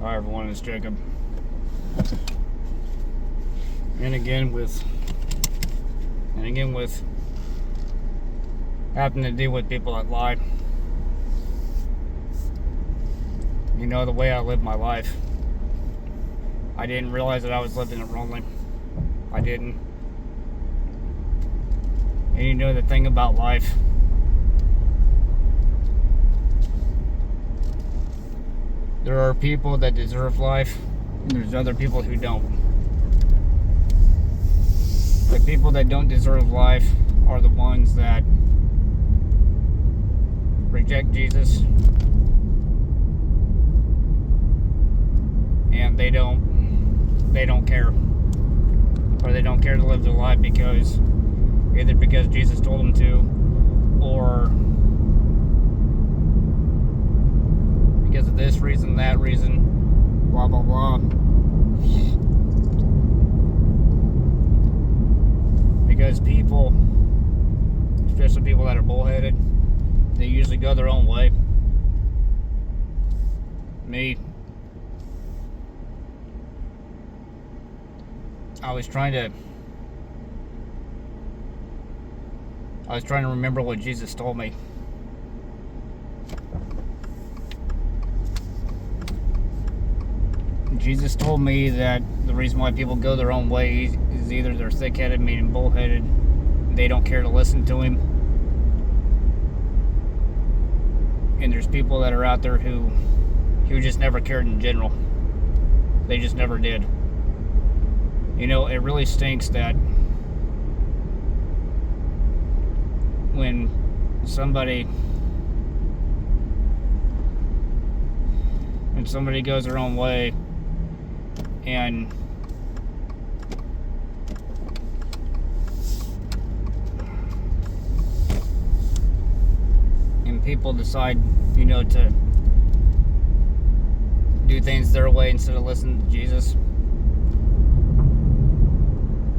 Hi everyone, it's Jacob. And again with having to deal with people that lie. You know, the way I live my life, I didn't realize that I was living it wrongly. I didn't. And you know the thing about life, there are people that deserve life, and there's other people who don't. The people that don't deserve life are the ones that reject Jesus, and they don't care, or they don't care to live their life because Jesus told them to, or because of this reason, that reason, blah blah blah. Because people, especially people that are bullheaded, they usually go their own way. Me, I was trying to remember what Jesus told me. Jesus told me that the reason why people go their own way is either they're thick-headed, meaning bullheaded, they don't care to listen to him, and there's people that are out there who just never cared in general. They just never did. You know, it really stinks that when somebody goes their own way and people decide, you know, to do things their way instead of listening to Jesus.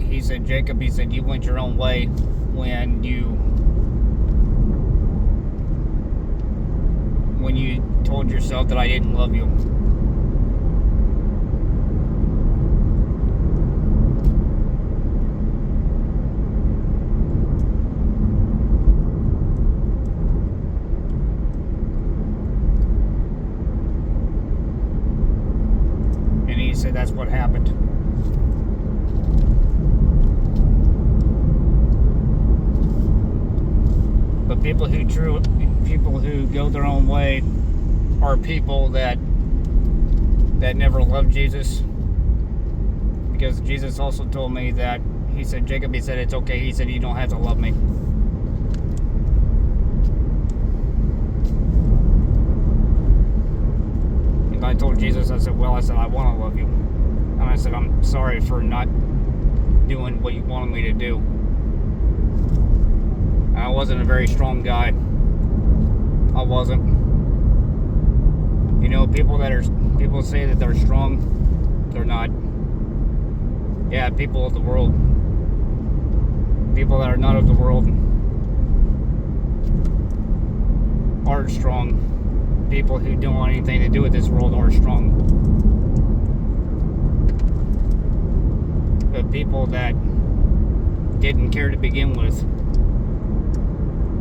He said, Jacob, he said, you went your own way when you told yourself that I didn't love you. And he said that's what happened. But people who go their own way are people that never loved Jesus, because Jesus also told me that, he said, Jacob, he said, it's okay, he said, you don't have to love me. And I told Jesus, I said, I want to love you, and I said, I'm sorry for not doing what you wanted me to do. I wasn't a very strong guy. I wasn't. You know, people say that they're strong, they're not. Yeah, people of the world, people that are not of the world aren't strong. People who don't want anything to do with this world are strong. But people that didn't care to begin with,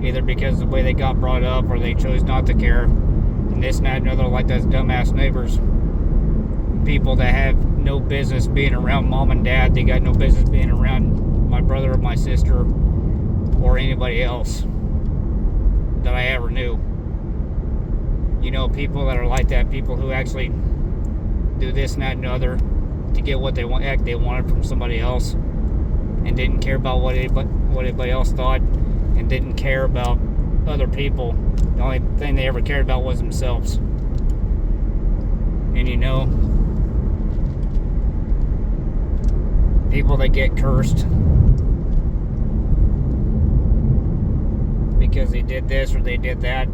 either because of the way they got brought up or they chose not to care, and this and that and other, like those dumbass neighbors, people that have no business being around mom and dad, they got no business being around my brother or my sister or anybody else that I ever knew. You know, people that are like that, people who actually do this and that and other to get what they wanted from somebody else, and didn't care about what anybody else thought, and didn't care about other people. The only thing they ever cared about was themselves. And you know, people that get cursed because they did this or they did that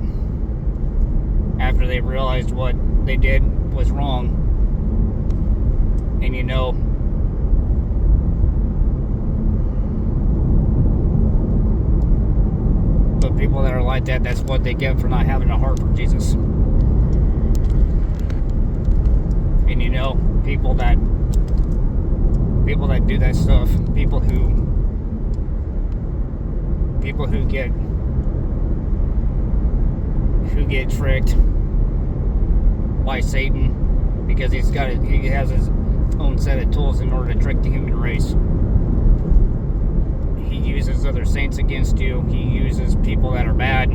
after they realized what they did was wrong. And you know, but people that are like that, that's what they get for not having a heart for Jesus. people that do that stuff, people who get tricked by Satan, because he has his own set of tools in order to trick the human race. He uses other saints against you. He uses people that are bad.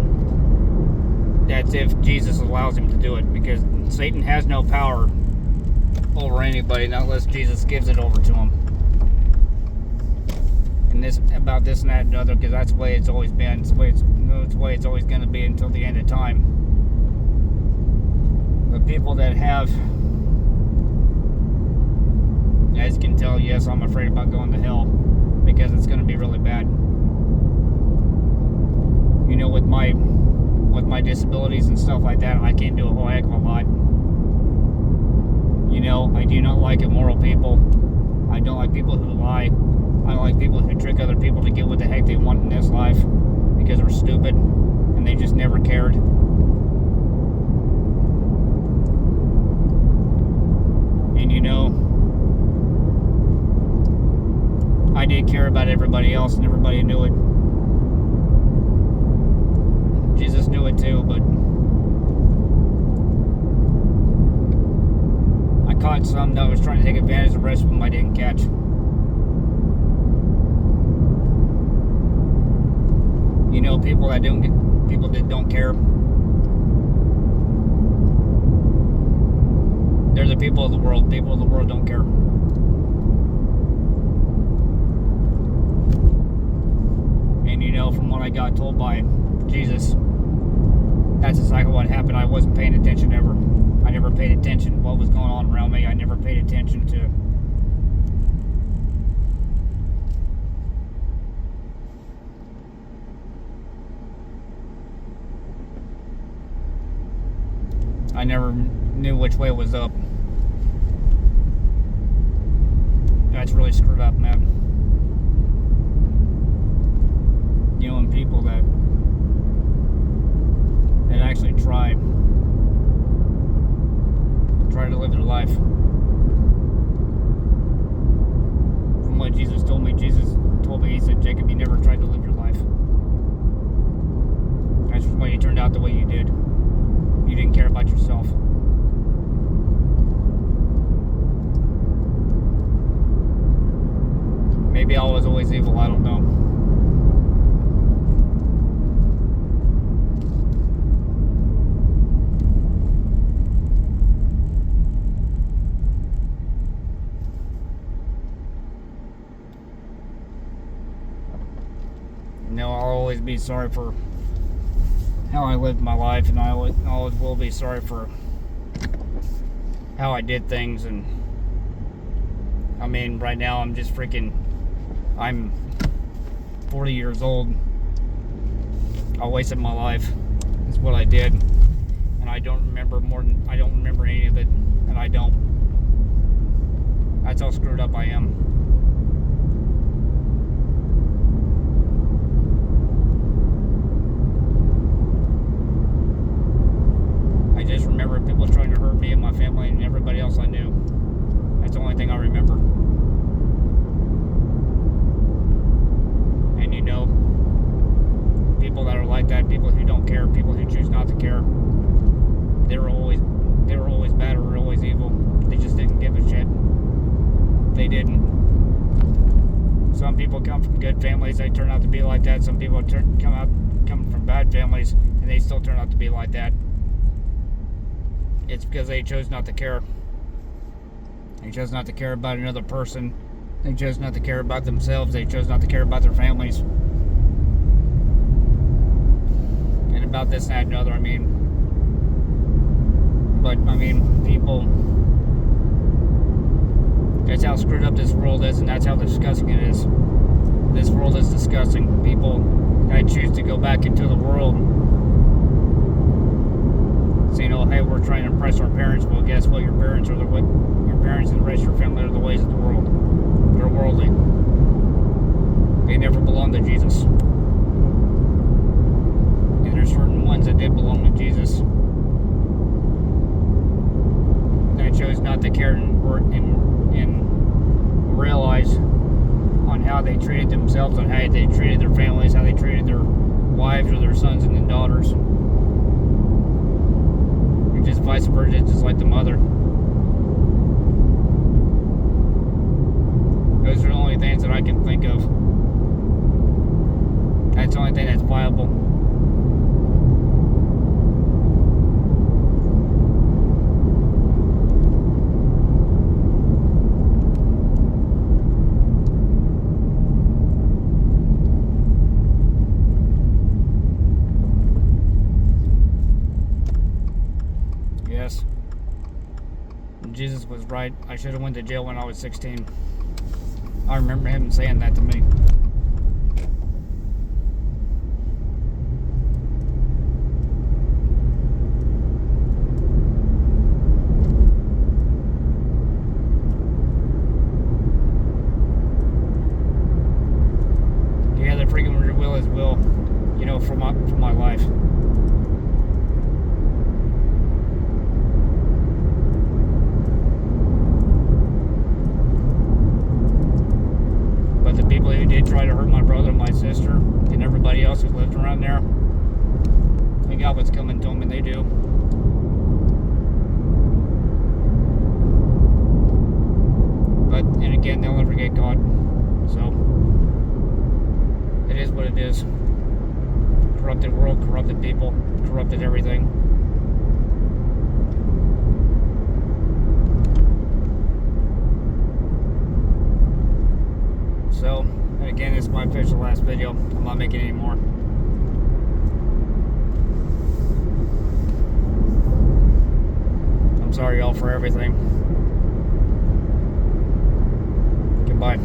That's if Jesus allows him to do it, because Satan has no power over anybody unless Jesus gives it over to him. And this about this and that and other, because that's the way it's always been. It's the way it's always going to be until the end of time. The people that have, as you can tell, yes, I'm afraid about going to hell, because it's going to be really bad. You know, with my disabilities and stuff like that, I can't do a whole heck of a lot. You know, I do not like immoral people. I don't like people who lie. I don't like people who trick other people to get what the heck they want in this life, because they're stupid and they just never cared. And you know, I did care about everybody else, and everybody knew it. Jesus knew it too, but I caught some that was trying to take advantage. The rest of them I didn't catch. You know, people that don't care. They're the people of the world. People of the world don't care. And you know, from what I got told by Jesus, that's exactly what happened. I wasn't paying attention ever. I never paid attention to what was going on around me. I never paid attention to I never knew which way was up. That's really screwed up, man. You know, and people that actually try to live their life. From what Jesus told me, he said, Jacob, you never tried to live your life. That's why you turned out the way you did. You didn't care about yourself. Maybe I was always evil, I don't know. No, I'll always be sorry for how I lived my life, and I always will be sorry for how I did things. And I mean, right now I'm 40 years old. I wasted my life. That's what I did, and I don't remember any of it, and I don't. That's how screwed up I am. I just remember people trying to hurt me and my family and everybody else I knew. That's the only thing I remember. And you know, people that are like that, people who don't care, people who choose not to care, they were always bad or always evil. They just didn't give a shit. They didn't. Some people come from good families, they turn out to be like that. Some people come from bad families, and they still turn out to be like that. It's because they chose not to care. They chose not to care about another person. They chose not to care about themselves. They chose not to care about their families. And about this, that, and other, people, that's how screwed up this world is, and that's how disgusting it is. This world is disgusting. People that choose to go back into the world, saying, "Oh, hey, we're trying to impress our parents." Well, guess what? Your parents and the rest of your family are the ways of the world. They're worldly. They never belonged to Jesus. And there's certain ones that did belong to Jesus that chose not to care and realize on how they treated themselves, on how they treated their families, how they treated their wives or their sons and their daughters. And just vice versa, just like the mother. Those are the only things that I can think of. That's the only thing that's viable. Yes. Jesus was right. I should have went to jail when I was 16. I remember him saying that to me. Yeah, the freaking will is will, for my life. But the people who did try to hurt my brother and my sister and everybody else who lived around there, they got what's coming to them, and they do. But, and again, they'll never get caught. So, it is what it is. Corrupted world, corrupted people, corrupted everything. So, again, this is my official last video. I'm not making any more. I'm sorry, y'all, for everything. Goodbye.